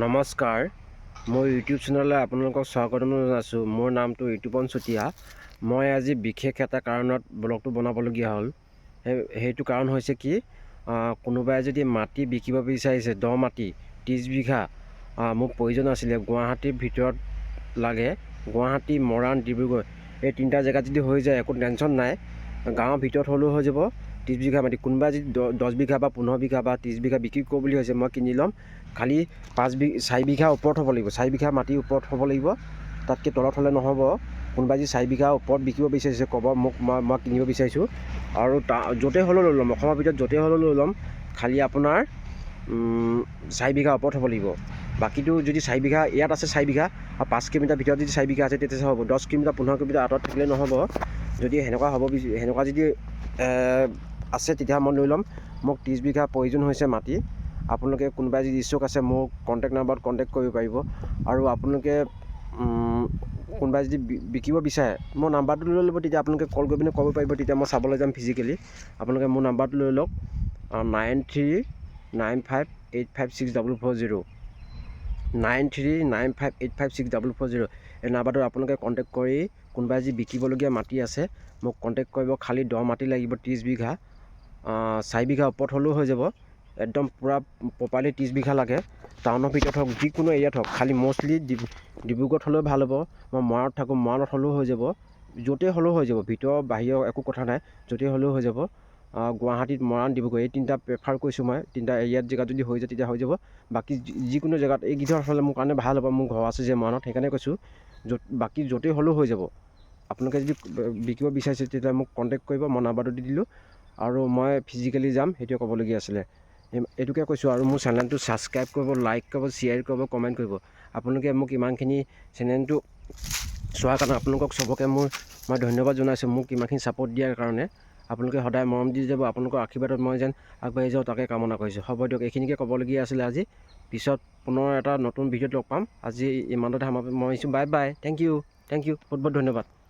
নমস্কাৰ, মই ইউটিউব চেনেললৈ আপোনালোকক স্বাগতম জনাইছোঁ। মোৰ নামটো ঋতুপন চুতীয়া। মই আজি বিশেষ এটা কাৰণত ব্লগটো বনাবলগীয়া হ'ল। সেইটো কাৰণ হৈছে কি, কোনোবাই যদি মাটি বিকিব বিচাৰিছে, দ মাটি 30 বিঘা মোক প্ৰয়োজন আছিলে। গুৱাহাটীৰ ভিতৰত লাগে, গুৱাহাটী, মৰাণ, ডিব্ৰুগড় এই তিনিটা জেগাত যদি হৈ যায় একো টেনশ্যন নাই। গাঁৱৰ ভিতৰত হ'লেও হৈ যাব। 30 বিঘা মাটি কোনোবাই যদি 10 বিঘা বা 15 বিঘা বা 30 বিঘা বিক্ৰী কৰোঁ বুলি হৈছে, মই কিনি ল'ম। খালি 4 বিঘা ওপৰত হ'ব লাগিব, 4 বিঘা মাটিৰ ওপৰত হ'ব লাগিব, তাতকৈ তলত হ'লে নহ'ব। কোনোবাই যদি 4 বিঘা ওপৰত বিকিব বিচাৰিছে ক'ব মোক, মই কিনিব বিচাৰিছোঁ। আৰু য'তে হ'লেও লৈ ল'ম, অসমৰ ভিতৰত য'তে হ'লেও লৈ ল'ম। খালি আপোনাৰ 4 বিঘা ওপৰত হ'ব লাগিব। বাকীটো যদি 4 বিঘা ইয়াত আছে, 4 বিঘা আৰু 5 কিলোমিটাৰ ভিতৰত যদি 4 বিঘা আছে তেতিয়া হ'ব। 10 কিলোমিটাৰ 15 কিলোমিটাৰ আঁতৰত থাকিলে নহ'ব। যদি সেনেকুৱা যদি আছে তেতিয়া মই লৈ ল'ম। মোক 30 বিঘা প্ৰয়োজন হৈছে মাটি। আপোনালোকে কোনোবাই যদি ইচ্ছুক আছে মোক কণ্টেক্ট নাম্বাৰত কণ্টেক্ট কৰিব পাৰিব। আৰু আপোনালোকে কোনোবাই যদি বিকিব বিচাৰে মোৰ নাম্বাৰটো লৈ ল'ব, তেতিয়া আপোনালোকে কল কৰি পিনে ক'ব পাৰিব, তেতিয়া মই চাবলৈ যাম ফিজিকেলি। আপোনালোকে মোৰ নাম্বাৰটো লৈ লওক, 9395856440, 9395856440। এই নাম্বাৰটোত আপোনালোকে কণ্টেক্ট কৰি কোনোবাই যদি বিকিবলগীয়া মাটি আছে মোক কণ্টেক্ট কৰিব। খালি দ মাটি লাগিব 30 বিঘা, 4 বিঘা ওপৰত হ'লেও হৈ যাব। একদম পূৰা প্ৰপাৰলি 30 বিঘা লাগে। টাউনৰ ভিতৰত হওক, যিকোনো এৰিয়াত হওক, খালি মষ্টলি ডিব্ৰুগড়ত হ'লেও ভাল হ'ব। মই মৰাণত থাকোঁ, মৰাণত হ'লেও হৈ যাব। য'তেই হ'লেও হৈ যাব, ভিতৰ বাহিৰৰ একো কথা নাই, য'তেই হ'লেও হৈ যাব। গুৱাহাটীত, মৰাণ, ডিব্ৰুগড় এই তিনিটা প্ৰেফাৰ কৰিছোঁ মই। তিনিটা এৰিয়াত জেগাত যদি হৈ যায় তেতিয়া হৈ যাব। বাকী যিকোনো জেগাত এইকেইটাৰ হ'লে মোৰ কাৰণে ভাল হ'ব। মোৰ ঘৰ আছে যে মৰাণত, সেইকাৰণে কৈছোঁ। বাকী য'তেই হ'লেও হৈ যাব। আপোনালোকে যদি বিকিব বিচাৰিছে তেতিয়া মোক কণ্টেক্ট কৰিব, মই নাম্বাৰটো দি দিলোঁ। আৰু মই ফিজিকেলি যাম, সেইটোৱে ক'বলগীয়া আছিলে। এইটোকে কৈছোঁ। আৰু মোৰ চেনেলটো ছাবস্ক্ৰাইব কৰিব, লাইক কৰিব, শ্বেয়াৰ কৰিব, কমেণ্ট কৰিব। আপোনালোকে মোক ইমানখিনি চেনেলটো চোৱাৰ কাৰণে আপোনালোকক চবকে মই ধন্যবাদ জনাইছোঁ, মোক ইমানখিনি ছাপোৰ্ট দিয়াৰ কাৰণে। আপোনালোকে সদায় মৰম দি যাব। আপোনালোকৰ আশীৰ্বাদত মই যেন আগবাঢ়ি যাওঁ তাকে কামনা কৰিছোঁ। হ'ব দিয়ক, এইখিনিকে ক'বলগীয়া আছিলে আজি। পিছত পুনৰ এটা নতুন ভিডিঅ'ত লগ পাম। আজি ইমানতে সামৰিছোঁ। বাই বাই, থেংক ইউ বহুত বহুত ধন্যবাদ।